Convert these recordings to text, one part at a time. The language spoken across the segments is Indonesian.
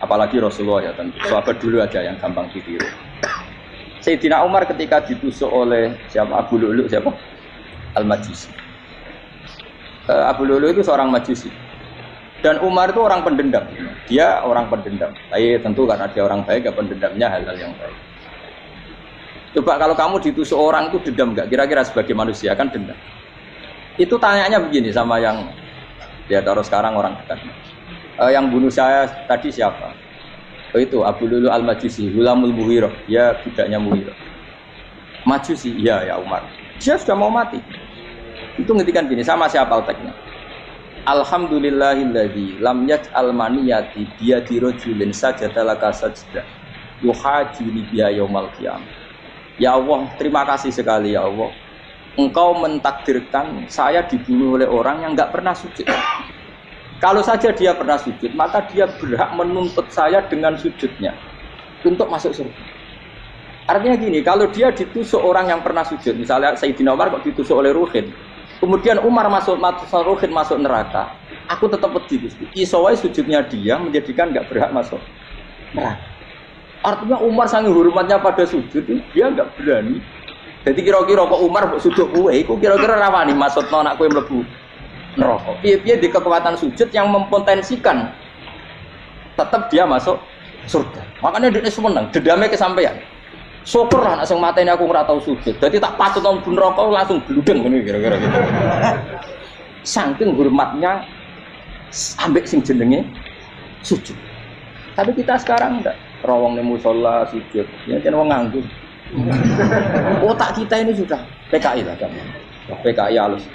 Apalagi Rasulullah ya tentu. Sahabat dulu aja yang gampang ditiru. Sayyidina Umar ketika ditusuk oleh siapa Abu Lu'lu' siapa? Al-Majusi. Abu Lu'lu' itu seorang Majusi. Dan Umar itu orang pendendam. Dia orang pendendam. Tapi tentu karena dia orang baik, ya pendendamnya hal-hal yang baik. Coba kalau kamu ditusuk orang itu dendam enggak? Kira-kira sebagai manusia kan dendam. Itu tanyanya begini sama yang dia taruh sekarang orang dekat. Yang bunuh saya tadi siapa? Oh itu Abu Lu'lu' Al-Majusi, Hulamul Mughirah. Dia budaknya Mughirah. Majusi, iya ya Umar. Dia sudah mau mati. Itu ngetikan gini, sama siapa alteknya? Alhamdulillahilladzi lam yaj'al maniyati biyadi rajulin sajadalaka sajda yuhajuni biya yaumal qiyamah. Ya Allah, terima kasih sekali ya Allah. Engkau mentakdirkan saya dibunuh oleh orang yang enggak pernah sujud. Kalau saja dia pernah sujud, maka dia berhak menuntut saya dengan sujudnya untuk masuk surga. Artinya gini, kalau dia ditusuk orang yang pernah sujud, misalnya Sayyidina Umar kok ditusuk oleh Ruhin, kemudian Umar Ruhin masuk neraka, aku tetap pedih. Isowai sujudnya dia menjadikan nggak berhak masuk neraka. Artinya Umar sangat hormatnya pada sujud, dia nggak berani. Jadi kira-kira kok Umar sujud kue, kok kira-kira rawani masuk anak kue mlebu neraka. Piye-piye di kekuatan sujud yang mempotensikan tetap dia masuk surga. Makanya dia seneng, dendamnya kesampaian. Syukur lah nek sing mateni aku ora tau sujud. Dadi tak patut nang neraka langsung bludeng ngene kira-kira gitu. Saking hormatnya ambek sing jenenge sujud. Tapi kita sekarang enggak rawong ning musala sujud. Ya kan wong nganggur. Otak kita ini sudah PKI lah kan. PKI halus.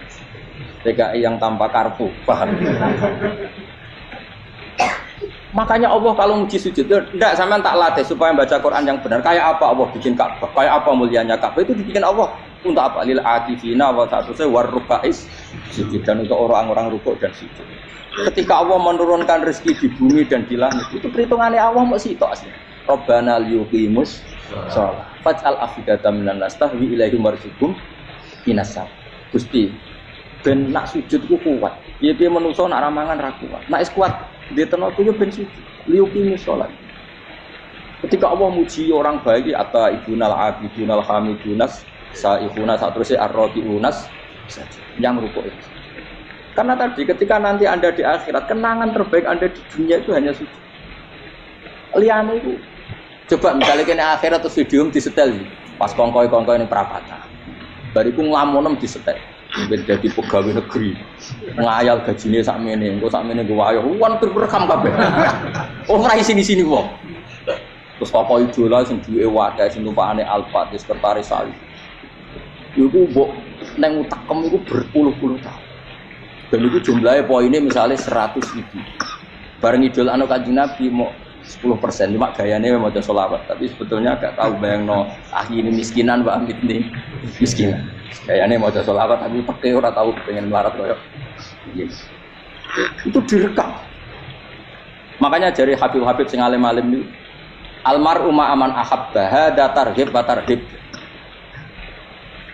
PKI yang tanpa kartu, paham? Makanya Allah kalau muji sujud, tidak sampean tak latih supaya baca Quran yang benar. Kayak apa Allah bikin Ka'bah? Kayak apa mulianya Ka'bah? Itu dibikin Allah untuk apa? Lil akifina wa ta'tusai warrukais sujud, dan untuk orang-orang rukuk dan sujud. Ketika Allah menurunkan rezeki di bumi dan di langit, itu perhitungannya Allah mau sitok asli. Rabbana liyuqimus shalah faj'al afidatan minan nas tahwi ilaihim warzuqhum minasab. Gusti ben nak sujud ku kuat. Piye-piye menungso nak ramangan ra kuat. Nak is kuat di tenaga yo ben sujud. Liyuqimi shalat. Ketika Allah muji orang baik atau ibunal abidunal hamidunas saihuna satruse arrotiunas yang rukuk itu. Karena tadi ketika nanti Anda di akhirat, kenangan terbaik Anda di dunia itu hanya sujud. Liyane itu coba misalnya kene akhirat terus video disetel pas kongkoi-kongkoi ini perapatan. Bariku nglamonem disetel. Jadi pegawai negeri ngayal gajinya sakmene, engko sakmene gue wayo, wan terekam kabeh. Oh ora sini wong. Terus apa idola sing duwe wadah sing numpakane Alphard sekretaris Ali. Iku mbok nang utakem iku berpuluh-puluh tahun. Dan itu jumlahnya poinnya misalnya 100.000. Bareng idol anu Kanjeng Nabi mau 10%, cuma gayanya maca sholawat, tapi sebetulnya gak tahu bayangno ini miskinan Pak Amit nih miskinan. Gayanya maca sholawat tapi pakai ora tahu pengen melarat koyo. Yes. Itu direkam. Makanya dari Habib-habib sing alim-alim itu almar'u ma'aman ahabba hada targhib wa tarhib.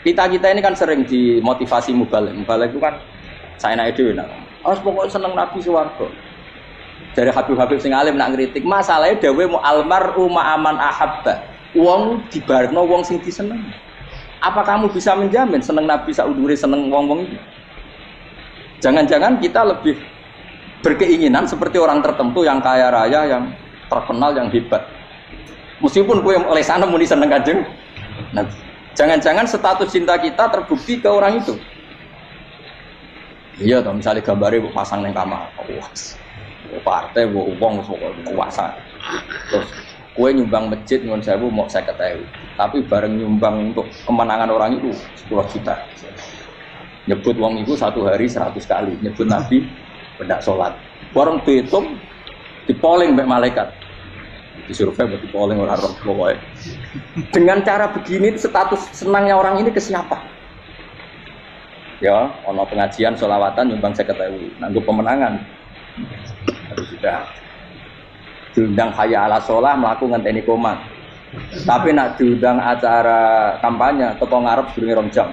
Kita ini kan sering dimotivasi mubaligh. Mubaligh itu kan saya naik dhewe nak. Harus pokoknya seneng Nabi swarga. Dari Habib-habib sing alim nak ngritik, masalahnya dawe mu almar'u ma'aman ahabba. Wong dibarno wong sing diseneng. Apa kamu bisa menjamin seneng Nabi saudure seneng wong-wong itu? Jangan-jangan kita lebih berkeinginan seperti orang tertentu yang kaya raya, yang terkenal, yang hebat. Meskipun kowe oleh sana muni seneng Kanjeng Nabi. Jangan-jangan status cinta kita terbukti ke orang itu. Iya toh, misalnya gambarnya pasang nang kamar. Wah. Partai wong kuasa. Terus kue nyumbang masjid ngon sewu mau 50.000. Tapi bareng nyumbang untuk kemenangan orang itu 10 juta. Nyebut wong itu satu hari 100 kali. Nyebut Nabi pendak sholat. Bareng dihitung dipoling mbek malaikat. Disurvei buat dipoling orang roh pokoknya. Dengan cara begini status senangnya orang ini ke siapa? Ya, ono pengajian sholawatan nyumbang 50.000. Nanggo pemenangan. Harus sudah diundang hayya ala sholah melakukan teknik komat. Tapi nak diundang acara kampanye toko ngarep durunge 2 jam.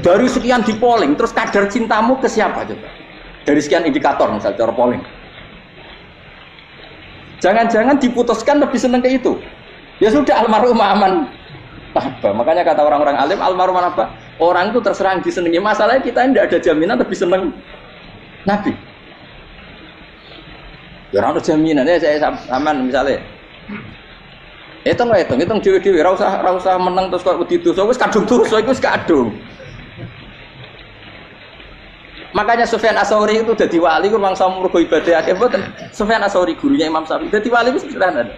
Dari sekian di polling, terus kadar cintamu ke siapa coba? Dari sekian indikator misal cara polling. Jangan-jangan diputuskan lebih seneng ke itu. Ya sudah almarhum aman. Apa? Makanya kata orang-orang alim almarhum apa? Orang itu terserang disenangi. Masalahnya kita tidak ada jaminan lebih seneng Nabi. Ya orang ada jaminan. Ya saya aman misalnya. Hitung dewi-dewi. Rasa menang terus kok begitu. So wis kadung terus. So wis kadung. Makanya Sufyan Ats-Tsauri itu jadi wali ku mangsa murgo ibadah akeh mboten. Sufyan Ats-Tsauri gurunya Imam Syafi'i. Jadi wali itu sederhana.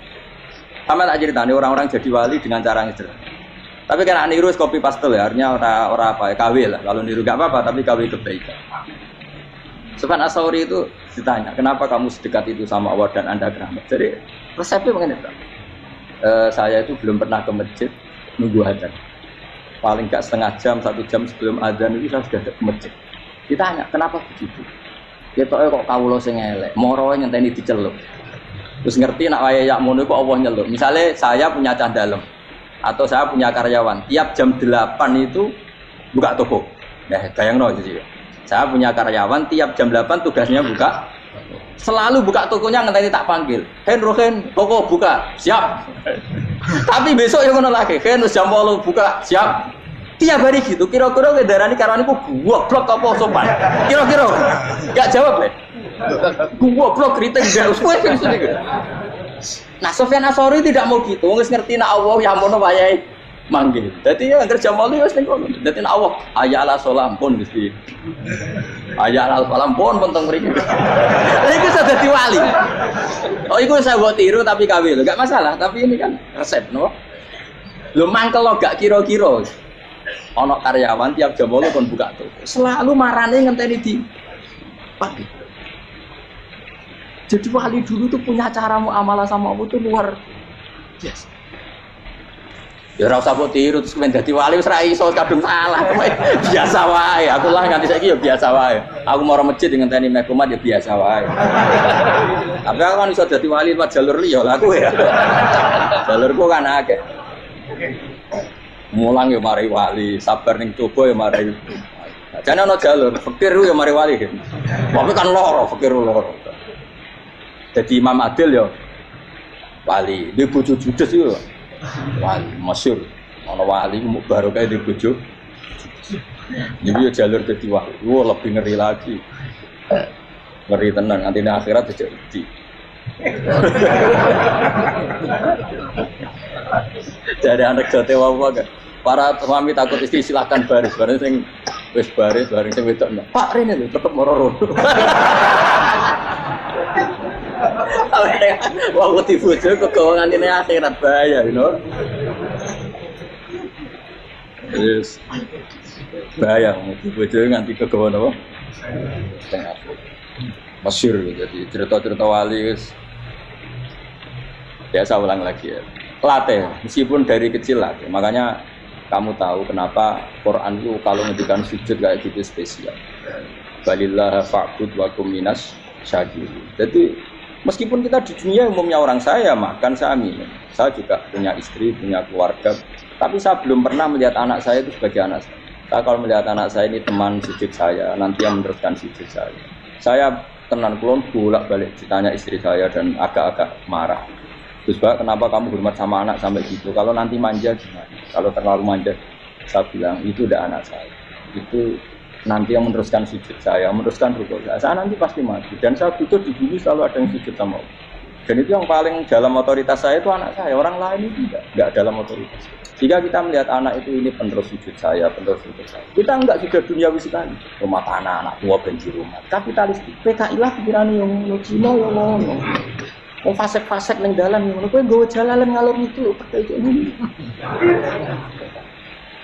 Sama tak ceritane orang-orang jadi wali dengan cara yang sederhana. Tapi kan niru copy paste ya, artinya orang apa ya KW lah. Kalau niru enggak apa-apa tapi KW kebaikan. Sufyan Ats-Tsauri itu ditanya, "Kenapa kamu sedekat itu sama Allah dan Anda keramat?" Jadi resepnya mengenai itu. Saya itu belum pernah ke masjid nunggu adzan. Paling enggak setengah jam, 1 jam sebelum adzan itu saya sudah ke masjid. Ditanya, kenapa begitu? Ketoknya kok kawula sing elek, moro nyenteni diceluk. Terus ngerti nak wayahe yakmono kok Allah nyeluk. Misalnya saya punya cah dalem atau saya punya karyawan, tiap jam 8 itu buka toko. Nah, bayangno jadi. Saya punya karyawan tiap jam 8 tugasnya buka. Selalu buka tokonya ngenteni tak panggil. Rohen, toko buka. Siap. Tapi besok yang ngono lagi, wis jam 8 buka. Siap. Tiap hari gitu, kira-kira ngedarani karwan iku goblok apa sopan? Kira-kira gak jawab le. Goblok kritik gak usah gitu. Nah, Sufyan Ats-Tsauri tidak mau gitu. Wis ngerti nek Allah ya mono wayahe manggil. Dadi ya kerja mali wis ning kono. Dadi nek Allah ayala salam pun Gusti. Ayala salam pun teng mriki. Lha iku sudah dadi wali. Oh, iku saya buat tiru tapi KW lho, gak masalah, tapi ini kan resep, no. Lho mangkel lo gak kira-kira. Ono karyawan tiap jam 8 kon buka toko. Selalu marane ngenteni di pagi. Jadi wali dulu tuh punya cara muamalah sama Allah tuh luar biasa. Ya ora usah mbok tiru terus men dadi wali wis ra iso kadung salah. Biasa wae. Aku lah nganti saiki ya biasa wae. Aku mau masjid ngenteni mekumat ya biasa wae. Tapi aku kan iso dadi wali lewat jalur liya lah aku ya. Jalurku kan akeh. Mulang ya mari wali, sabar ning coba ya mari. Jane ana jalur, fakir ya mari wali. Tapi kan loro, fakir loro. Jadi Imam Adil ya wali, di bojo judes itu wali, masyhur. Ana wali mu barokah di bojo. Jadi ya jalur dadi wali. Wah, lebih ngeri lagi. Ngeri tenan nanti di akhirat jadi. Jadi anak jote wae kan. Para suami takut istri silakan baris, bareng sing wis baris, bareng sing wedok. Pak rene lho tetep moro-moro. Wah, wedi bojo kegawangan ini akhirat bahaya, you know. Yes. Bahaya wedi bojo nganti kegawan apa? Tengah. Masyhur jadi cerita-cerita wali wis biasa ulang lagi ya. Latih, meskipun dari kecil latih. Makanya kamu tahu kenapa Quran itu kalau ngendikan sujud kayak gitu spesial. Balillah fa'bud wa kum minas syakirin. Jadi meskipun kita di dunia umumnya orang saya makan saya minum. Saya juga punya istri, punya keluarga. Tapi saya belum pernah melihat anak saya itu sebagai anak saya. Saya kalau melihat anak saya ini teman sujud saya, nanti yang meneruskan sujud saya. Saya tenan kulon bolak-balik ditanya istri saya dan agak-agak marah. Terus Pak, kenapa kamu hormat sama anak sampai gitu? Kalau nanti manja gimana? Kalau terlalu manja, saya bilang itu udah anak saya. Itu nanti yang meneruskan sujud saya, meneruskan rukuk saya. Saya nanti pasti mati. Dan saya butuh di bumi selalu ada yang sujud sama Allah. Dan itu yang paling dalam otoritas saya itu anak saya. Orang lain itu enggak dalam otoritas. Jika kita melihat anak itu ini penerus sujud saya, penerus sujud saya. Kita enggak juga duniawi sekali. Rumah tanah, anak tua benci rumah. Kapitalistik. PKI lah pikiran yang Cina yang ngono. Mau fasek-fasek neng dalan ngono kowe nggawa jalalan ngalor itu pakai ini.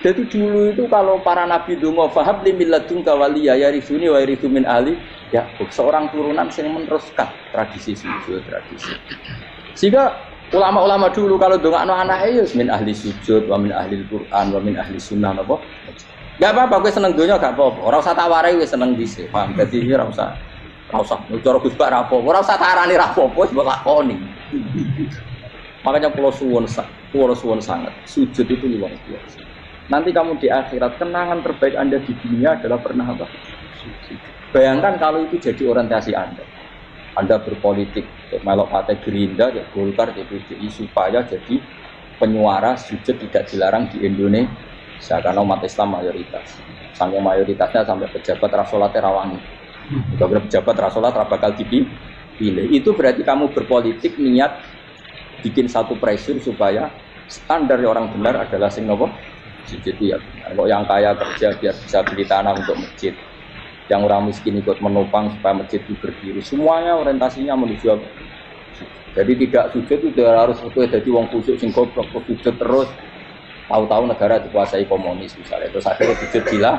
Jadi dulu itu kalau para nabi donga fahab li milladunka waliya yarisuni wa yarithu min ahli ya seorang turunan yang meneruskan tradisi sujud tradisi. Sehingga ulama-ulama dulu kalau dongakno anake ya min ahli sujud wa min ahli Quran wa min ahli sunnah apa. Enggak apa-apa kowe seneng donya gak apa-apa. Ora usah tak warai wis seneng dhisik. Paham? Dadi ora usah cara Gus Bak rapo, ora usah tarani rapopo wis mbok lakoni. Makanya pulau suwon sangat sujud itu luar biasa. Nanti kamu di akhirat kenangan terbaik Anda di dunia adalah pernah apa? Sujud. Bayangkan kalau itu jadi orientasi Anda. Anda berpolitik melok partai Gerindra, Golkar, PDI supaya jadi penyuara sujud tidak dilarang di Indonesia karena umat Islam mayoritas. Sampai mayoritasnya sampai pejabat rasolatnya rawangi. Kalau pejabat rasolat bakal dipilih. Itu berarti kamu berpolitik niat bikin satu pressure supaya standar orang benar adalah sing nopo sujud ya. Kalau yang kaya kerja biar bisa beli tanah untuk masjid. Yang orang miskin ikut menopang supaya masjid itu berdiri. Semuanya orientasinya menuju apa? Jadi tidak sujud itu harus jadi wong khusyuk sing goblok sujud terus. Tahu-tahu negara dikuasai komunis misalnya. Terus akhirnya sujud gila.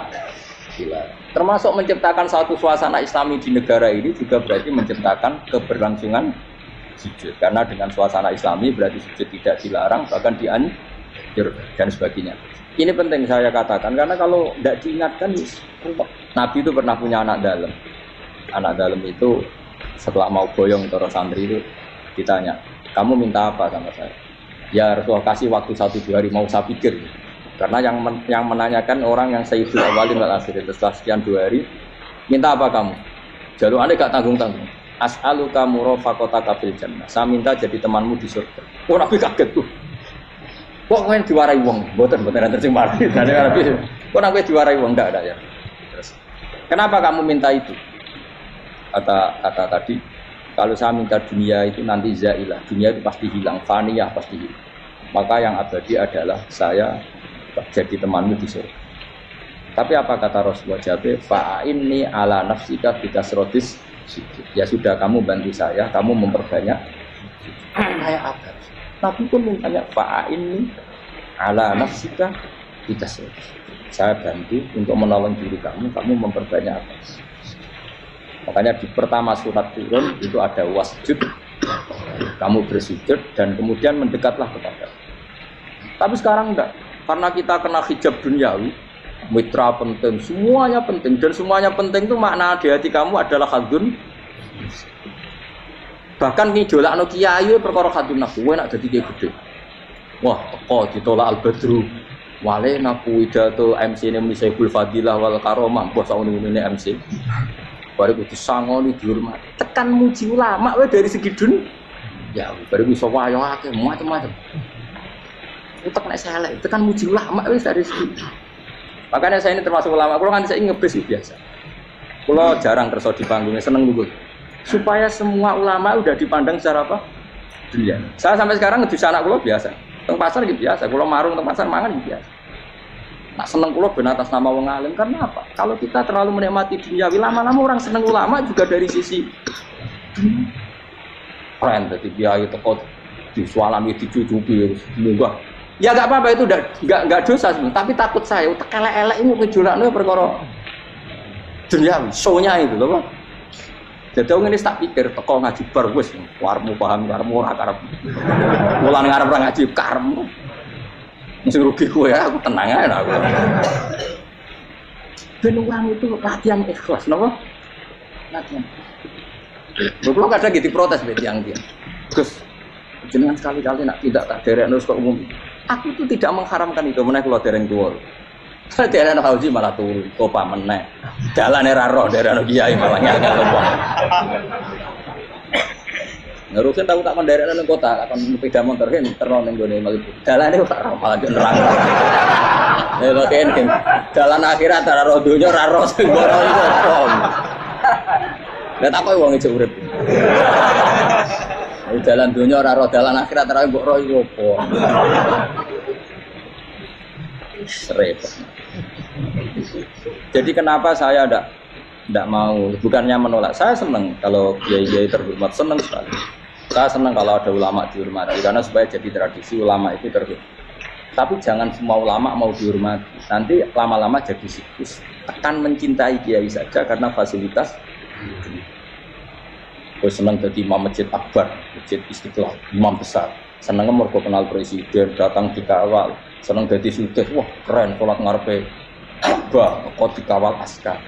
Termasuk menciptakan satu suasana Islami di negara ini juga berarti menciptakan keberlangsungan sujud. Karena dengan suasana Islami berarti sujud tidak dilarang bahkan dianjur dan sebagainya. Ini penting saya katakan karena kalau tidak diingatkan Nabi itu pernah punya anak dalam. Anak dalam itu setelah mau boyong terus santri itu ditanya, kamu minta apa sama saya? Ya Rasulullah kasih waktu 1-2 hari mau saya pikir. Karena yang menanyakan orang yang sayyidul awalin wal akhirin setelah sekian 2 hari, minta apa kamu? Jalur Anda gak tanggung-tanggung. As'aluka murafaqataka fil jannah. Saya minta jadi temanmu di surga. Oh Nabi kaget tuh. Kok kalian diwarai wong? Mboten tercemar. Kok Nabi diwarai wong ndak ada ya. Terus kenapa kamu minta itu? Kata tadi, kalau saya minta dunia itu nanti zailah, dunia itu pasti hilang, faniyah pasti hilang. Maka yang abadi adalah saya jadi temanmu di surga. Tapi apa kata Rasulullah Jabir? Fa'inni ala nafsika bikasrotis sujud. Ya sudah kamu bantu saya, kamu memperbanyak. Kayak apa? Nabi pun mintanya fa'inni ala nafsika bikasrotis. Saya bantu untuk menolong diri kamu memperbanyak apa? Makanya di pertama surat turun itu ada wasjud, kamu bersujud dan kemudian mendekatlah kepada. Tapi sekarang enggak, karena kita kena hijab duniawi, mitra penting, semuanya penting dan semuanya penting itu makna di hati kamu adalah hadun. Bahkan ngidolakno kiai perkara hadun nafsu, kowe nak dadi kiai gede. Wah, kok ditolak al-badru. Wale naku pidato MC ini Misaibul Fadilah wal Karomah, bos ngene MC. Baru disangoni dihormati. Tekan muji ulama wae dari segi dunia. Ya, baru bisa wayo akeh macam-macam. Utek nek selek, tekan muji ulama wis dari segi. Makanya saya ini termasuk ulama, kalau kan saya ngebis biasa. Kalau jarang kerso di panggungnya, seneng lugu. Supaya semua ulama udah dipandang secara apa? Dunia. Saya sampai sekarang ngedus anak kulo biasa. Teng pasar gitu biasa, kulo marung teng pasar mangan gitu biasa. Nah seneng kulo ben atas nama wong alim karena apa? Kalau kita terlalu menikmati dunia, lama-lama orang seneng ulama juga dari sisi keren. Jadi biaya teko disualami dicucupi munggah. Ya enggak apa-apa itu enggak dosa sebenarnya, tapi takut saya utek elek-elek ini ngejolakno perkara dunia, show-nya itu loh. Jadi aku ini tak pikir teko ngaji bar wis warmu paham karmu ora karep. Mulane ngarep ora ngaji karmu. Mesti rugi kowe ya, aku tenang ae aku. Ben orang itu latihan ikhlas, napa? Latihan. Beberapa kadang gitu protes mbek tiyang dia. Gus, jenengan sekali-kali nak tidak tak derekno kok umum. Aku itu tidak mengharamkan itu, meneh kula dereng tuwa. Saya dereng haji malah turu, kopa meneh. Dalane ra roh dereng kiai malah ngangel wong. Nerusin tahu tak mendarat nang kota, akan sepeda motor kan terus ning gone Malibu. Dalane tak roh malah nerang. Lha kene dalan akhirat ora roh donya ora roh sing ora iku apa. Lah tak koyo wong ijo urip. Dalan donya ora roh dalan akhirat ora mbok roh iku apa. Repot. Jadi kenapa saya tidak mau, bukannya menolak, saya senang kalau kiai-kiai terhormat, senang sekali. Saya senang kalau ada ulama dihormati, karena supaya jadi tradisi ulama itu terhormat. Tapi jangan semua ulama mau dihormati, nanti lama-lama jadi siklus. Tekan mencintai kiai saja karena fasilitas. Gue senang jadi imam masjid akbar, masjid Istiqlal, imam besar. Senang mergo kenal presiden, datang dikawal. Senang jadi sudeh, wah keren, sholat ngarepe akbar, kok dikawal askar.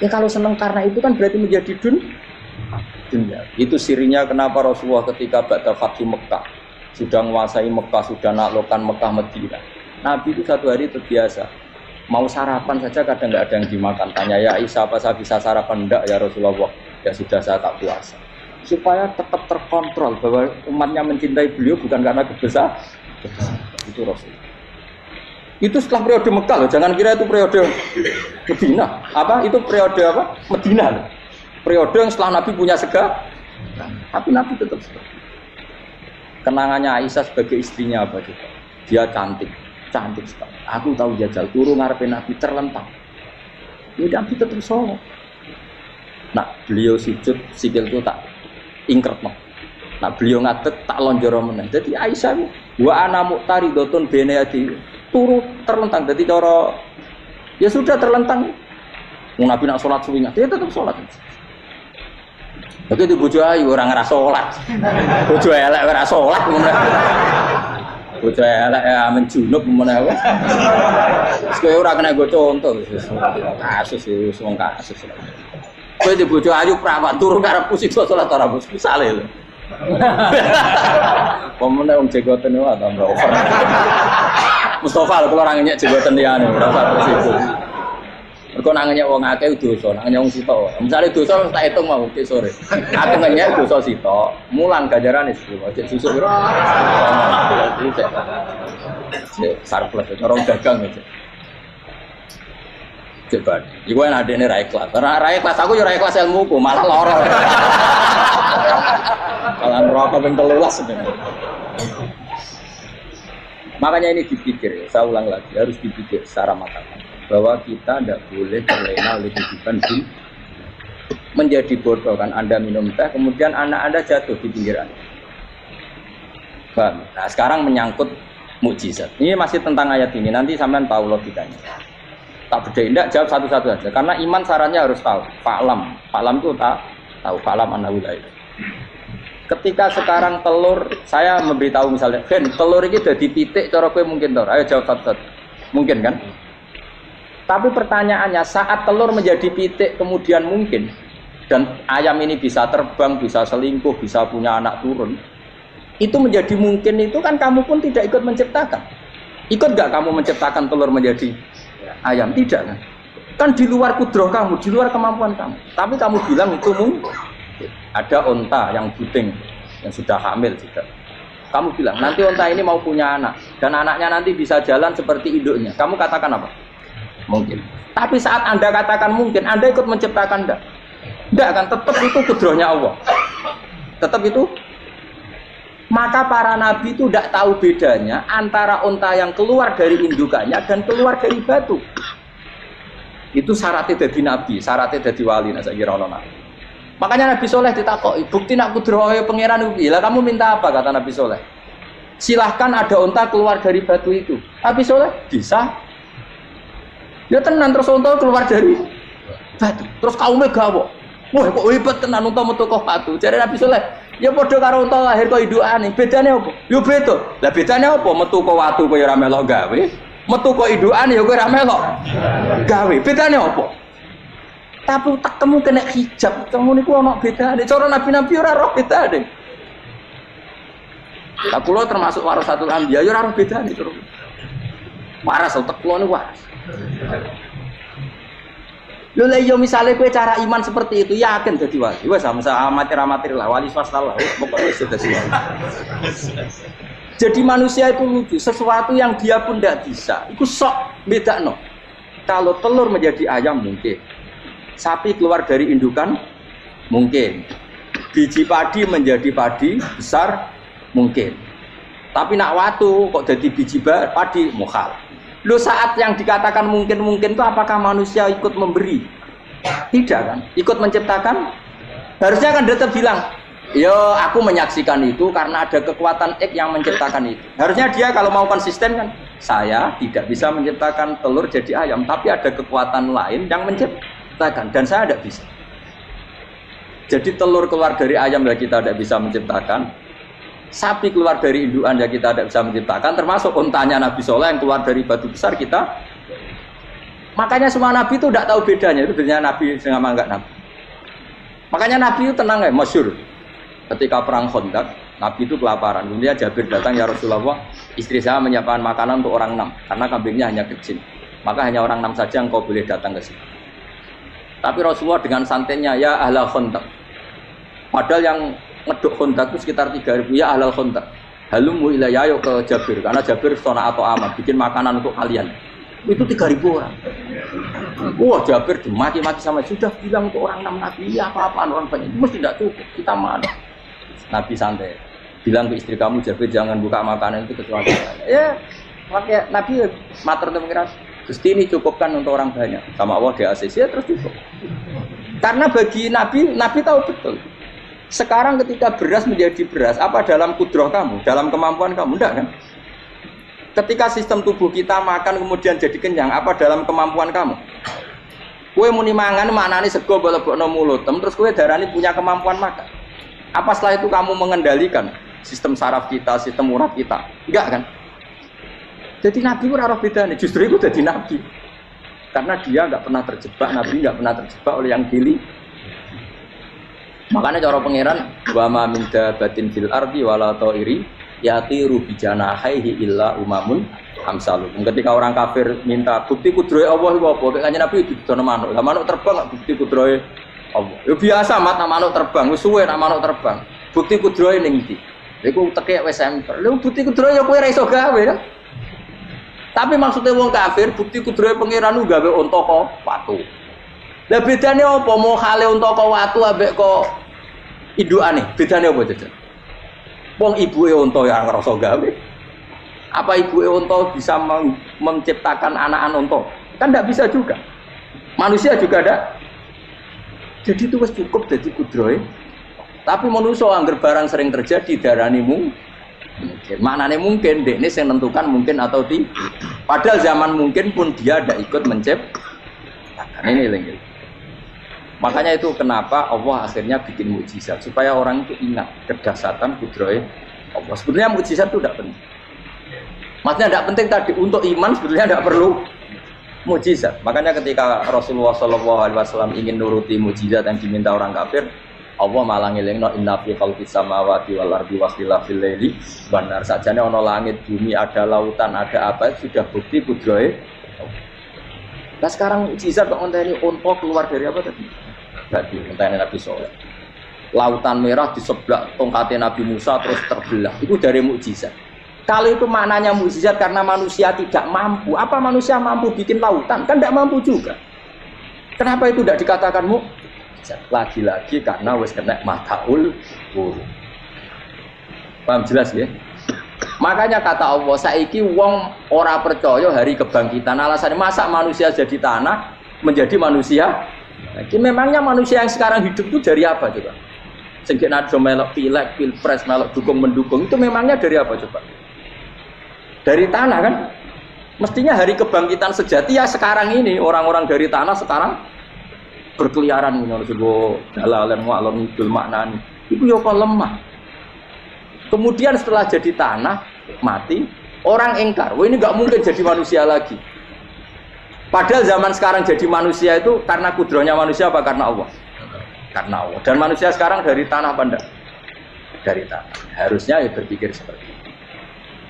Ya kalau senang karena itu kan berarti menjadi dunia. Itu sirinya kenapa Rasulullah ketika ba'da Fathu Mekah sudah menguasai Mekah, sudah naklukkan Mekah Madinah. Nabi itu satu hari terbiasa. Mau sarapan saja kadang nggak ada yang dimakan. Tanya ya Aisyah apa saya bisa sarapan? Enggak ya Rasulullah. Ya sudah saya tak puasa. supaya tetap terkontrol bahwa umatnya mencintai beliau bukan karena kebesaran. Itu Rasul. Itu setelah periode Mekah loh, jangan kira itu periode Medina. Itu periode Medina loh. Periode yang setelah Nabi punya segala, tapi Nabi tetap seperti. Kenangannya Aisyah sebagai istrinya apa juga? Dia cantik sekali. Aku tahu jajal turun ngarepin Nabi terlentang. Ini Nabi tetap sholat. Nah, beliau sujud sikil itu tak ingkret no. Nah, beliau ngadeg tak lonjoro meneh. Jadi Aisyah wa ana muqtaridotun benayati turu terlentang. Jadi cara ya sudah terlentang. Nabi nak sholat suwi dia tetap sholat. Begitu bojo ayu orang ora sholat. Bojo elek ora sholat ngono. Bojo elek amen junub meneh wae. Wis kowe ora kena go contoh kasus wis wong kasus. Kowe di bojo ayu prawan turu karepku sida sholat ora bos misale lho. Pemene wong jegoten wae ta mbok over. Mustofa lho kula ora ngenyek jegoten liyane ora terus itu. Mergo nang ngenyek wong akeh dosa, nang ngenyek wong sitok. Misale dosa tak hitung mau ke sore. Akeh ngenyek dosa sitok, mulang ganjarane 10. Cek susuk piro? Cek surplus orang dagang aja. Coba, iku enak adene ra ikhlas. Ra ikhlas aku ya ra ikhlas ilmuku, malah lara. Kalau neraka ping 13 sebenarnya. Makanya ini dipikir, saya ulang lagi, harus dipikir secara matang bahwa kita tidak boleh terlena oleh kehidupan dunia. Menjadi bodoh kan Anda minum teh, kemudian anak Anda jatuh di pinggiran. Nah sekarang menyangkut mukjizat. Ini masih tentang ayat ini, nanti sampean tahu logikanya. Tak bedain, tidak jawab satu-satu aja. Karena iman sarannya harus tahu. Fa'lam itu tahu. Fa'lam annahu la ilaha. Ketika sekarang telur, saya memberitahu misalnya, Gen, telur ini udah dipitik, cara kowe mungkin tor. Ayo jawab satu-satu. Mungkin kan? Tapi pertanyaannya, saat telur menjadi pitik kemudian mungkin, dan ayam ini bisa terbang, bisa selingkuh, bisa punya anak turun, itu menjadi mungkin itu kan kamu pun tidak ikut menciptakan. Ikut gak kamu menciptakan telur menjadi ayam? Tidak kan? Kan di luar kudroh kamu, di luar kemampuan kamu. Tapi kamu bilang itu mungkin. Ada onta yang buting, yang sudah hamil juga. Kamu bilang, nanti onta ini mau punya anak. Dan anaknya nanti bisa jalan seperti induknya. Kamu katakan apa? Mungkin. Tapi saat Anda katakan mungkin, Anda ikut menciptakan enggak? Enggak kan? Tetap itu kudrohnya Allah. Tetap itu. Maka para nabi itu tidak tahu bedanya antara onta yang keluar dari indukannya dan keluar dari batu. Itu syaratnya jadi nabi, syaratnya jadi wali. Nah, saya kira nabi. Makanya Nabi Soleh ditakoki, bukti nak kudrohe pangeran ugi. Lah kamu minta apa, kata Nabi Soleh? Silahkan ada unta keluar dari batu itu. Nabi Soleh bisa. Ya tenan terus unta keluar dari batu. Terus kaumnya gawo. Wah kok hebat tenan unta metu kok batu. Jare Nabi Soleh, ya padha karo unta lahir kok indukane. Bedane apa? Ya beda. Lah bedane apa? Metu kok watu kok ya ora melok gawe. Metu kok indukane ya kowe ora melok gawe. Bedane apa? Tapi tak temu kena hijab, kamu niku ana bedane. Cara nabi-nabi ora roh bedane. Lah kula termasuk warasatul anbiya ya ora roh bedane terus. Waras utek kula niku waras. Lho lha yo misale kowe cara iman seperti itu yakin dadi wali. Wes sama amatir-amatir lah wali swasta lah. Pokoke wis dadi wali. Jadi manusia itu lucu, sesuatu yang dia pun tidak bisa. Iku sok bedakno. Kalau telur menjadi ayam mungkin. Sapi keluar dari indukan mungkin, biji padi menjadi padi besar mungkin, tapi nak watu kok jadi biji padi mukhal. Lu saat yang dikatakan mungkin itu apakah manusia ikut memberi? Tidak kan? Ikut menciptakan? Harusnya kan tetap bilang, yo aku menyaksikan itu karena ada kekuatan X yang menciptakan itu. Harusnya dia kalau mau konsisten kan, saya tidak bisa menciptakan telur jadi ayam, tapi ada kekuatan lain yang menciptakan. Dan saya tidak bisa. Jadi telur keluar dari ayam ya kita tidak bisa menciptakan. Sapi keluar dari indukan ya kita tidak bisa menciptakan. Termasuk untanya Nabi Soleh yang keluar dari batu besar kita. Makanya semua Nabi itu tidak tahu bedanya. Itu bedanya Nabi sama enggak Nabi. Makanya Nabi itu tenang ya, masyhur. Ketika perang Khandaq, Nabi itu kelaparan. Kemudian Jabir datang, ya Rasulullah, istri saya menyiapkan makanan untuk orang 6 karena kambingnya hanya kecil. Maka hanya orang 6 saja yang kau boleh datang ke sini. Tapi Rasulullah dengan santainya, ya ahla Khandaq, Padahal yang ngeduk kontak itu sekitar 3.000 ya ahlal kontak. Halumu ilayya ayo ke Jabir karena Jabir sona atau amat bikin makanan untuk kalian. Itu 3.000 orang. Wah Jabir dimaki-maki sama sudah bilang untuk orang 6 nabi ya apa-apaan orang banyak itu mesti tidak cukup kita mana. Nabi santai bilang ke istri kamu Jabir jangan buka makanan itu kecuali ya pakai Nabi matur untuk pengiran. Gusti ini cukupkan untuk orang banyak sama Allah di ACC ya terus cukup. Karena bagi Nabi tahu betul. Sekarang ketika beras menjadi beras, apa dalam kudroh kamu, dalam kemampuan kamu, enggak kan? Ketika sistem tubuh kita makan kemudian jadi kenyang, apa dalam kemampuan kamu? Kue muni mangan maknane sego bolebokno mulut, terus kue darani punya kemampuan makan. Apa setelah itu kamu mengendalikan sistem saraf kita, sistem urat kita? Enggak kan? Jadi Nabi ora roh bedane, justru itu jadi Nabi. Karena dia enggak pernah terjebak, Nabi enggak pernah terjebak oleh yang gili. Makanya cara pangeran wa ma min dabatin fil ardi wala ta'iri yatiru bi janahihi illa umamun amsalukum. Ketika orang kafir minta bukti kudrohe Allah iku apa? Kanjeng Nabi didono manuk. Lah manuk terbang bukti kudrohe Allah. Ya biasa mat manuk terbang, wis suwe nak manuk terbang. Bukti kudrohe ning ndi? Iku tekek wis semper. Lha bukti kudrohe ya kowe ora iso gawe kan? Tapi maksudnya wong kafir bukti kudrohe pangeran ku gawe unta kok watu. Lah bedane apa mau khale unta kok watu ambek kok indukane? Bedane apa jajan? Wong ibuke unta ya ngrasa gawe. Apa ibuke unta bisa menciptakan anak-anak unta? Kan enggak bisa juga. Manusia juga ada. Jadi itu wis cukup dadi kudrohe. Tapi manusia angger barang sering terjadi darani mungkin. Maknane mungkin dekne sing nentukan mungkin atau tidak. Padahal zaman mungkin pun dia tidak ikut menciptakan. Ini lagi. Makanya itu kenapa Allah akhirnya bikin mukjizat supaya orang itu ingat kedahsyatan kudrohe Allah. Sebenarnya mukjizat itu tidak penting. Maksudnya tidak penting tadi untuk iman sebenarnya tidak perlu mukjizat. Makanya ketika Rasulullah SAW ingin nuruti mukjizat yang diminta orang kafir, Allah malah ngelingno inna fi khalqis samawati wal ardi wakhtilafil laili wan nar. Sajane ana langit, bumi, ada lautan, ada apa sudah bukti kudrohe. Nah sekarang mukjizat kok ngenteni unta keluar dari apa tadi? Tadi ngenteni Nabi Soleh. Lautan merah di sebelah tongkatnya Nabi Musa terus terbelah. Itu dari mukjizat. Kalau itu maknanya mukjizat karena manusia tidak mampu. Apa manusia mampu bikin lautan? Kan tidak mampu juga. Kenapa itu tidak dikatakan mukjizat? Lagi-lagi karena wis kena mataul wurud. Paham jelas ya? Makanya kata Allah, saiki wong ora percaya hari kebangkitan. Alasannya masa manusia jadi tanah menjadi manusia? Jadi memangnya manusia yang sekarang hidup itu dari apa coba? Sehingga nado melok pilek, pilpres, melok dukung mendukung itu memangnya dari apa coba? Dari tanah kan? Mestinya hari kebangkitan sejati ya sekarang ini orang-orang dari tanah sekarang berkeliaran menurut sebuah dalalan wa'alon ngidul maknani. Itu ya kok lemah. Kemudian setelah jadi tanah mati, orang engkar, wah ini nggak mungkin jadi manusia lagi. Padahal zaman sekarang jadi manusia itu karena kudrohnya manusia apa karena Allah? Karena Allah. Dan manusia sekarang dari tanah apa enggak? Dari tanah. Harusnya ya berpikir seperti itu.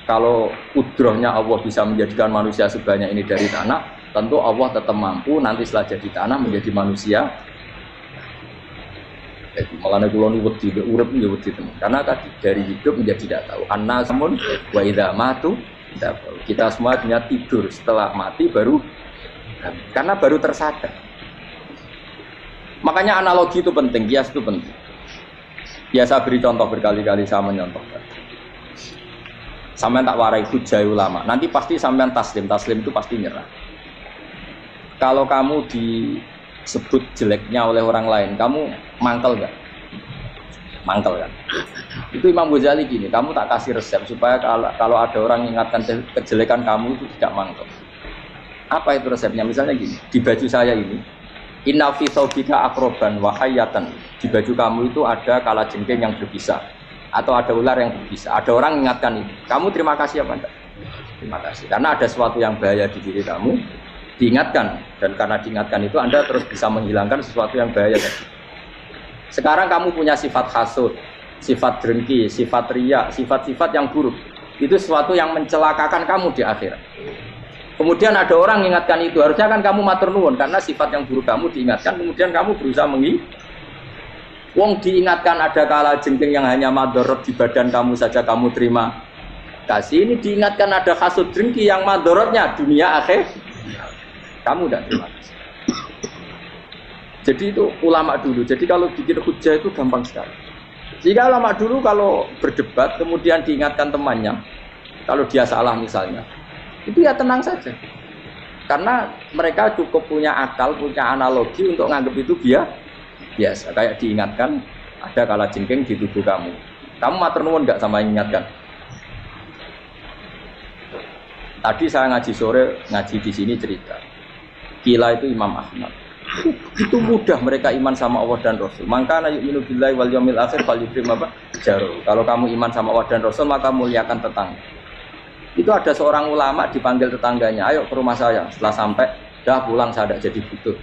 Kalau kudrohnya Allah bisa menjadikan manusia sebanyak ini dari tanah, tentu Allah tetap mampu nanti setelah jadi tanah menjadi manusia. Makanya kalau wedi urip ya wedi teman. Karena tadi dari hidup menjadi tidak tahu. Annasamun wa idza matu kita semua hanya tidur setelah mati baru karena baru tersadar. Makanya analogi itu penting, kias itu penting. Biasa beri contoh berkali-kali saya menyontohkan. Sampean tak warai hujah ulama. Nanti pasti sampean taslim itu pasti nyerah. Kalau kamu disebut jeleknya oleh orang lain, kamu mangkel nggak? Mangkel kan? Itu Imam Ghazali gini, kamu tak kasih resep supaya kalau ada orang mengingatkan kejelekan kamu itu tidak mangkel. Apa itu resepnya? Misalnya gini, di baju saya ini, inna fi thawbika akroban wa hayatan. Di baju kamu itu ada kalajengking yang berbisa, atau ada ular yang berbisa. Ada orang mengingatkan ini, kamu terima kasih apa enggak? Terima kasih, karena ada sesuatu yang bahaya di diri kamu, diingatkan, dan karena diingatkan itu Anda terus bisa menghilangkan sesuatu yang bahaya tadi. Sekarang kamu punya sifat hasud, sifat dengki, sifat riya, sifat-sifat yang buruk. Itu sesuatu yang mencelakakan kamu di akhirat. Kemudian ada orang mengingatkan itu, harusnya kan kamu matur nuwun karena sifat yang buruk kamu diingatkan, kemudian kamu berusaha Wong diingatkan ada kala jengking yang hanya madorot di badan kamu saja kamu terima kasih. Ini diingatkan ada hasud jengki yang madorotnya dunia akhir. Kamu tidak terima kasih. Jadi itu ulama dulu. Jadi kalau bikin hujah itu gampang sekali. Jika ulama dulu kalau berdebat kemudian diingatkan temannya, kalau dia salah misalnya, itu ya tenang saja. Karena mereka cukup punya akal, punya analogi untuk nganggap itu biasa. Kayak diingatkan ada kala jengking di tubuh kamu. Kamu matur nuwun enggak sama yang ingatkan? Tadi saya ngaji sore, ngaji di sini cerita. Kila itu Imam Ahmad. Itu mudah mereka iman sama Allah dan Rasul. Maka yu'minu billahi wal yaumil akhir falyukrim apa? Jaru. Kalau kamu iman sama Allah dan Rasul maka muliakan tetangga. Itu ada seorang ulama dipanggil tetangganya, ayo ke rumah saya. Setelah sampai, dah pulang saya tidak jadi butuh.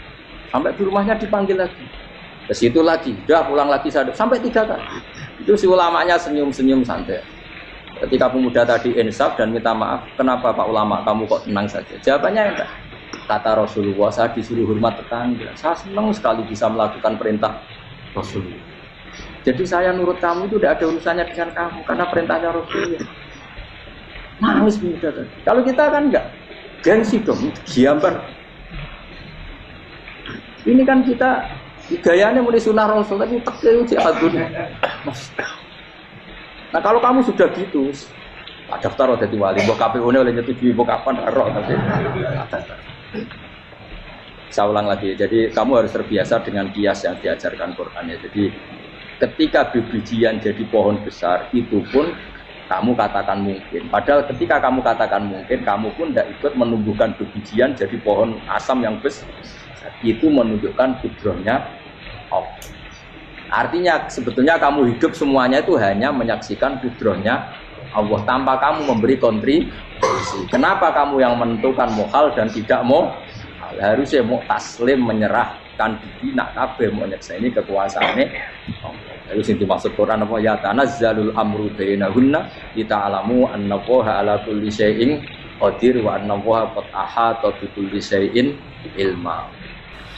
Sampai di rumahnya dipanggil lagi. Ke situ lagi, dah pulang lagi saya sampai 3 kali. Itu si ulamanya senyum-senyum santai. Ketika pemuda tadi insaf dan minta maaf, kenapa Pak Ulama kamu kok tenang saja? Jawabannya enggak. Kata Rasulullah, saya disuruh hormat tetangga. Saya senang sekali bisa melakukan perintah Rasulullah. Jadi saya nurut kamu itu tidak ada urusannya dengan kamu, karena perintahnya Rasulullah. Nangis pemuda tadi. Kalau kita kan enggak, gengsi dong, giambar. Ini kan kita gayanya mulai sunnah Rasul, tapi tekil jihadun. Nah kalau kamu sudah gitu, daftar jadi wali, mbok KPU-ne oleh nyetujui mbok kapan roh nanti. Saya ulang lagi, jadi kamu harus terbiasa dengan kias yang diajarkan Quran ya. Jadi ketika bijian jadi pohon besar, itu pun kamu katakan mungkin. Padahal ketika kamu katakan mungkin, kamu pun tidak ikut menumbuhkan bijian jadi pohon asam yang besar. Itu menunjukkan kudrohnya Allah. Artinya sebetulnya kamu hidup semuanya itu hanya menyaksikan kudrohnya Allah tanpa kamu memberi kontribusi. Kenapa kamu yang menentukan muhal dan tidak mau? Harusnya mau taslim menyerahkan diri nak kabeh mau nyekseni kekuasaane Allah. Lalu sing dimaksud Quran apa ya tanazzalul amru bainahunna lita'lamu annallaha ala kulli syai'in qadir wa annallaha qad ahata bi kulli syai'in ilma.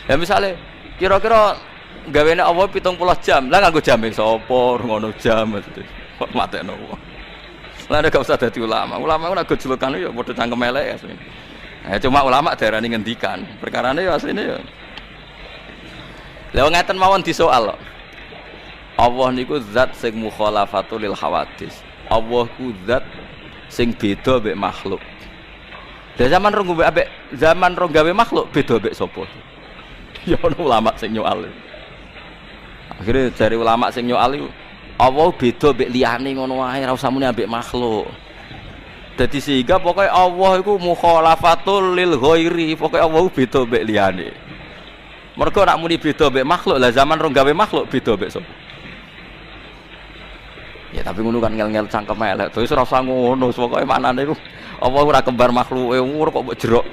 Ya misalnya kira-kira gawene Allah 70 jam. Lah nganggo jam sapa ngono jam kok matekno. Lah nek gak usah dadi ulama. Ulama ora gejolokan ya padha cangkem elek asline. Cuma ulama daerani ngendikan. Perkarane ya asline ya. Lah ngaten mawon disoal kok. Allah niku zat sing mukhalafatul lil hawadis. Allah ku zat sing beda mek makhluk. Lah zaman rong gawe makhluk beda mek sapa? Ya ono ulama sing nyoal. Akhirnya dari ulama sing nyoal iku Allah beda mbek liyane ngono wae ora usah muni ambek makhluk. Dadi sehingga pokoke Allah iku mukhalafatul lil ghairi, pokoke Allah beda mbek liyane. Mergo nek muni beda mbek makhluk, lah zaman rong gawe makhluk beda mbek sapa? Ya tapi ngono kan ngel-ngel cangkem elek. Terus ora usah ngono, pokoke maknane iku Allah ora kembar makhluke, ora kok mbok jerok.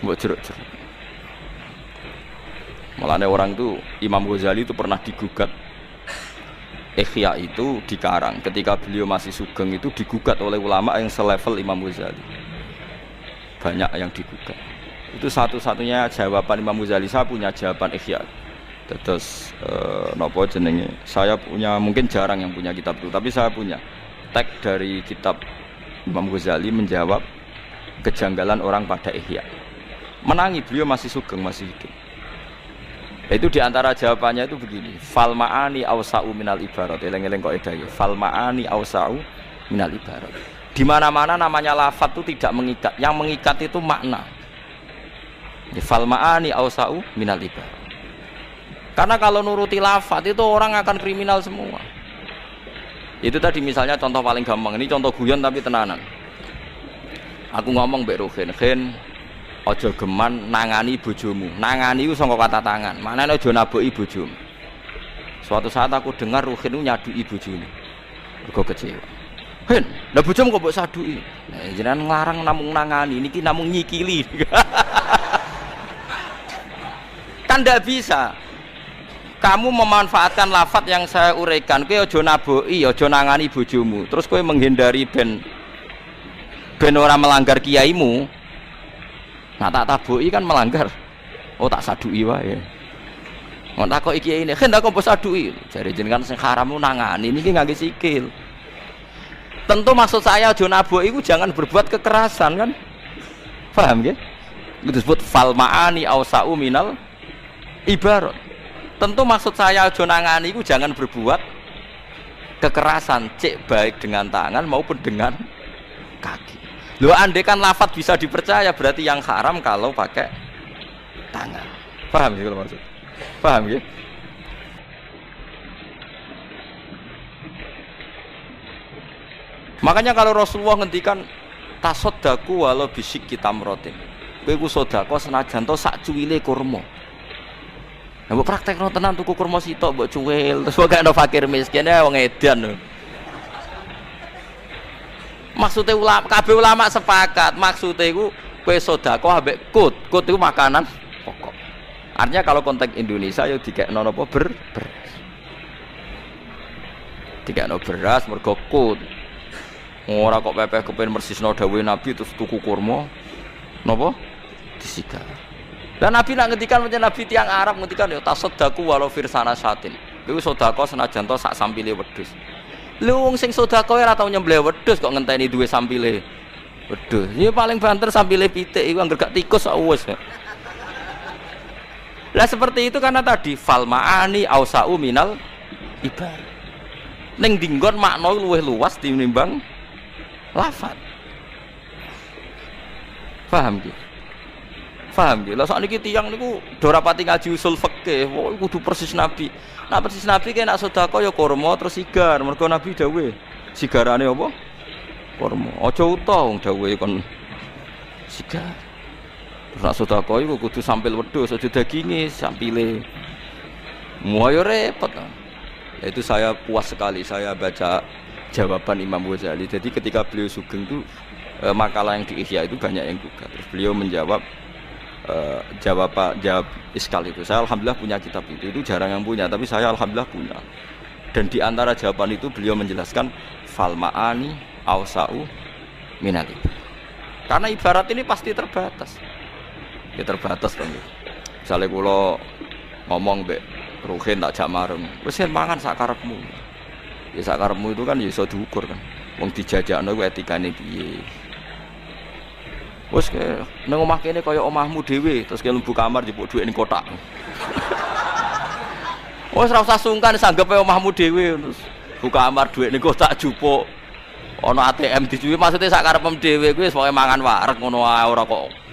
Mbok jerok-jerok. Mulane orang itu Imam Ghazali itu pernah digugat. Ihya itu dikarang ketika beliau masih sugeng itu digugat oleh ulama yang selevel Imam Ghazali. Banyak yang digugat. Itu satu-satunya jawaban Imam Ghazali. Saya punya jawaban Ihya. Terus nopo jenenge? Saya punya, mungkin jarang yang punya kitab itu, tapi saya punya teks dari kitab Imam Ghazali menjawab kejanggalan orang pada Ihya. Menangi beliau masih sugeng, masih hidup. Itu diantara jawabannya itu begini, fal ma'ani awsa'u minal ibarat. Eleng-eleng kok edaya, fal ma'ani awsa'u minal ibarat. Di mana-mana namanya lafaz itu tidak mengikat, yang mengikat itu makna. Fal ma'ani awsa'u minal ibarat. Karena kalau nuruti lafaz itu orang akan kriminal semua. Itu tadi misalnya contoh paling gampang, ini contoh guyon tapi tenanan. Aku ngomong mbek Ruhin, aja geman nangani bojomu. Nangani itu saka kata tangan. Maknane aja naboki bojomu. Suatu saat aku dengar Ruhin nyaduki bojone. Mergo kecewa. Hen, lha bojomu kok mbok saduki? Nah, jenengan nglarang namung nangani, niki namung nyikili. Kan ndak bisa. Kamu memanfaatkan lafaz yang saya uraikan. Kowe aja naboki, aja nangani bojomu. Terus kowe menghindari ben ora melanggar kiaimu. Nah tak taboki kan melanggar. Oh tak saduki wae. Ngon takoki iki ini, "Hen tak kok bos aduki?" Jare jenengan sing haram nangani niki ngangge sikil. Tentu maksud saya aja nabok iku jangan berbuat kekerasan kan? Paham nggih? Itu disebut fal ma'ani ausa'u minal ibarat. Tentu maksud saya aja nangani iku jangan berbuat kekerasan, cek baik dengan tangan maupun dengan kaki. Loh andai kan lafadz bisa dipercaya berarti yang haram kalau pakai tangan. Paham sih kalau maksud? Paham ya? Makanya kalau Rasulullah ngendikan tasoddaku walau bisik kita merotin, kowe ku sedekah senajan to sak cuwile kurma. Nah, mbok praktekno tenan tuku kurma sitok mbok cuwil terus kok ana fakir miskin ya wong edan. Maksudnya kabeh ulama sepakat, maksudnya iku kowe sedekah ambek kut iku makanan pokok. Artinya kalau konteks Indonesia ya dikekno napa beras. Dikekno beras mergo kut. Ora kok pepeh kepen mersisno dawuhe Nabi terus tuku kurma napa disigar. Dan Nabi nak ngendikan pancen Nabi tiyang Arab ngendikan ya tasaddaku walau firsana satin. Iku sedekah senajan to sak sampile wedhus. Lho wong sing sedekah ora tau nyembelih wedhus kok ngenteni duwe sampile wedhus. Ya paling banter sampile pitik iku anggere gak tikus sak wis. Lah seperti itu karena tadi fal ma'ani ausa'u minal ibar. Ning dinggon makna luwih luas tinimbang lafadz. Paham ki? Paham ki? Lah sakniki tiyang niku do rapati ngaji usul fikih, kudu persis Nabi. Nah persis Nabi ki nek sedekah ya kurma terus sigar. Mergo Nabi dawuh, sigarane apa? Kurma. Aja utuh wong dawuhe kon sigar. Terus nek sedekah iku kudu sampil wedhus, aja daginge, sampile. Muayo repot. Itu saya puas sekali saya baca jawaban Imam Ghazali. Jadi ketika beliau sugeng itu makalah yang di Ihya itu banyak yang gugat. Terus beliau menjawab jawab iskal itu. Saya alhamdulillah punya kitab itu jarang yang punya, tapi saya alhamdulillah punya. Dan di antara jawaban itu beliau menjelaskan fal ma'ani ausa'u minal ibarat. Karena ibarat ini pasti terbatas. Ya terbatas kan. Misalnya kalau ngomong mbek Ruhin tak jak marem, wis mangan sak karepmu. Ya sak karepmu itu kan ya iso diukur kan. Wong dijajakno kuwi etikane piye. Wis nang omah kene kaya omahmu dhewe, terus mlebu kamar njupuk dhuwit ning kotak. Wis ora usah sungkan sanggepe omahmu dhewe terus buka kamar dhuwit ning kotak jupuk. Ana ATM dicuwi maksudnya sak karepmu dhewe kuwi wis pokoke mangan wareg ngono ae ora kok.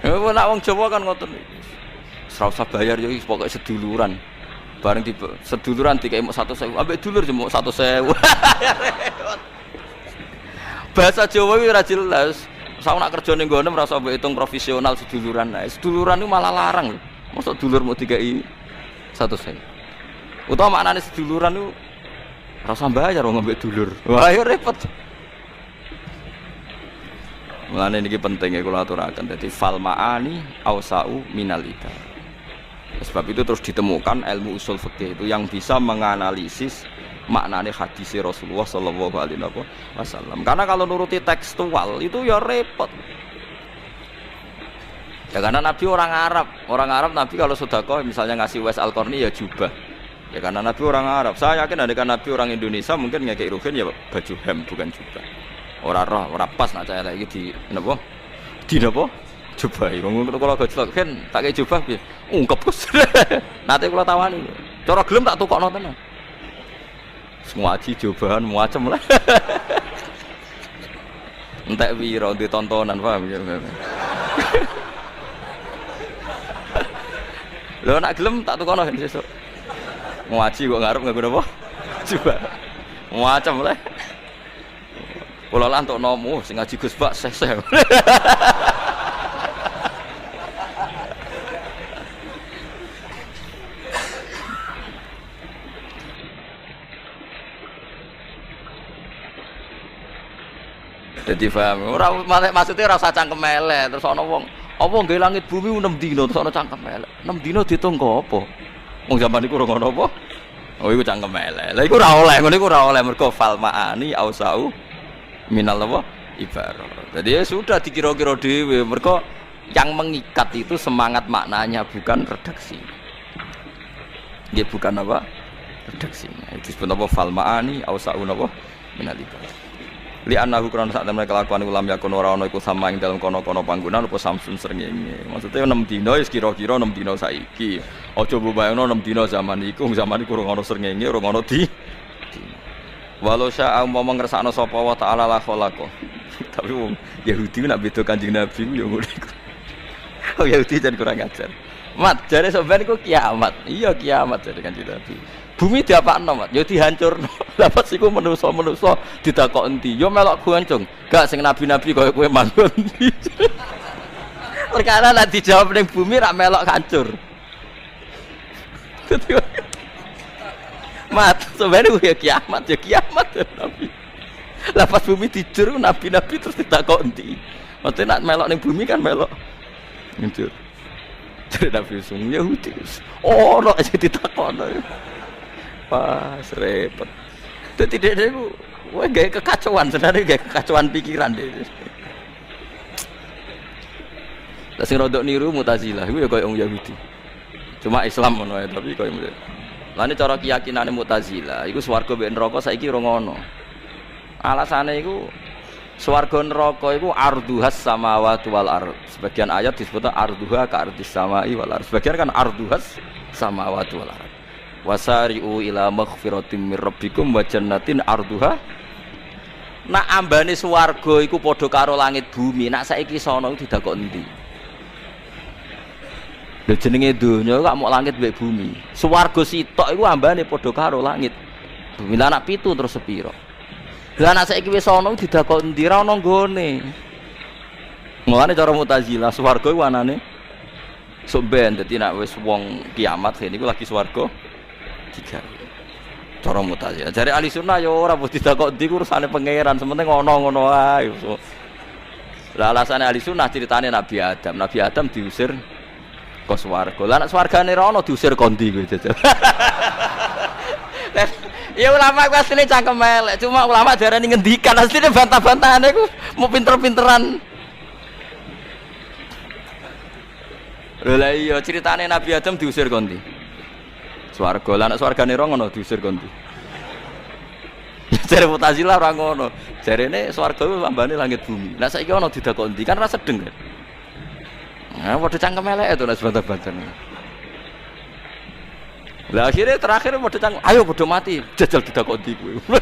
Nak wong Jawa kan ngoten. Ora usah bayar yo pokoke seduluran. Bareng di seduluran dikai mok 100.000, ambek dulur jemuk 100.000. Bahasa Jawa iki ora jelas. Sak nak kerja ning nggono ora usah mbok hitung profesional seduluran. Nah, seduluran itu malah larang lho. Mosok dulur mau dikai 100.000. Utawa maknane seduluran itu ora usah bayar wong ambek dulur. Wah, ya repot. Mulane niki penting ya kula aturaken. Dadi fal ma'ani ausa'u minal ibar. Sebab itu terus ditemukan ilmu usul fikih itu yang bisa menganalisis maknane hadis Rasulullah sallallahu alaihi wasallam. Karena kalau nuruti tekstual itu ya repot. Ya karena Nabi orang Arab Nabi kalau sedekah misalnya ngasih Wais Al-Qarni ya jubah. Ya karena Nabi orang Arab. Saya yakin andaikan Nabi orang Indonesia mungkin ngekek ruhin ya baju hem bukan jubah. Ora pas nak saya lagi di napa? Di napa? Jubah. Wong kula gojlok kan tak kei jubah piye? Ungkep Gus. Nate kula tawani. Cara gelem tak tukokno tenan. Semua aji jubahan macam lah. Entek piro ditontonan paham ya. Lho nak gelem tak tukokno sesuk. Ngaji kok ngarep nganggo napa? Jubah. Macam lah. Kula lan tok nomo sing ngaji Gus Bak seseh. Jadi paham, ora maksudnya ora usah cangkem elek terus ana wong apa nggih langit bumi 6 dina terus ana cangkem elek. 6 dina diitung apa? Wong zaman iku ora ngono apa? Oh iku cangkem elek. Lah iku ora oleh, ngono iku ora oleh mergo fal ma'ani ausau minal apa ibarat. Jadi ya sudah dikira-kira dhewe. Mergo yang mengikat itu semangat maknanya bukan redaksi. Nggih bukan apa? Redaksinya. Itu disebut apa fal ma'ani ausaun apa minal ibarat. Li annahu kana sak temene kelakuan ulam yakun ora ana iku sama ing dalem kono-kono panggonan apa samsun srengenge. Maksude 6 dina wis kira-kira 6 dina saiki. Aja mbayangno 6 dina zaman iku ora ana srengenge, ora ana di. Walau syaa umpama ngersakno sapa wa ta'ala la khalaqo. Tapi wong Yahudi nak beda Kanjeng Nabi yo ngono iku. Oh Yahudi jan kurang ajar. Mat jare sampean iku kiamat. Iya kiamat jare Kanjeng Nabi. Bumi diapakno, Mat? Ya dihancurno. Lah pas iku manusa-manusa ditakok endi? Ya melok goncong. Gak sing nabi-nabi kaya kowe manggon. Perkara nek dijawab ning bumi rak melok hancur. Mat, sebenarnya ya kiamat ya Nabi. Lah pas bumi dijur nabi-nabi terus ditakok endi? Maksudnya nak melok ning bumi kan melok hancur. Jadi Nabi sung Yahudi. Oh, nek aja ditakokno. Pas repot. Dadi dhek niku wae gawe kekacauan sebenarnya gawe kekacauan pikiran dhek. Lah sing rodok niru Mu'tazilah iku ya koyo wong Yahudi. Cuma Islam ngono ae tapi koyo lane cara keyakinane Mu'tazilah iku swarga mbek neraka saiki ora ngono. Alasane iku swarga neraka iku arduhas samawati wal ard. Sebagian ayat disebut arduha ka ardis samai wal ard. Sebagian kan arduhas samawati wal ard. Wasari'u ila maghfiratin mir rabbikum wa jannatin arduha. Nak ambane swarga iku padha karo langit bumi. Nak saiki sono didakok endi? Lha jenenge donya kok mok langit mbek bumi. Swarga sitok iku ambane padha karo langit. Bumi lah nak 7 terus sepiro? Lah nak saiki wis sono didakok endi ra ono nggone. Mulane cara Mu'tazilah swarga iku anane sok ben dadi nak wis wong kiamat kene iku lagi swarga tiga. Cara Mu'tazilah. Jare ahli sunnah ya ora mesti didakok ndi urusane pangeran, sementing ngono-ngono ae. Lah alasane ahli sunnah ceritane Nabi Adam. Nabi Adam diusir ke swarga. Lah nek swargane ra ono diusir kondi kowe jajal. Ya ulama ku asline cangkem elek, cuma ulama darani ngendikan asline bantah-bantahane ku mau pinter-pinteran. Lha iya ceritane Nabi Adam diusir kondi. Swarga. Lah nek swargane ra ngono diusir kondi. Jare Mu'tazilah ora ngono. Jarene swarga ku lambane langit bumi. Lah saiki ana didakok endi kan ra sedeng kan. Nah, padha cangkem elek to nek bantah-bantah. Lah akhirnya terakhir padha cangkem, ayo padha mati. Jajal didakok endi kowe.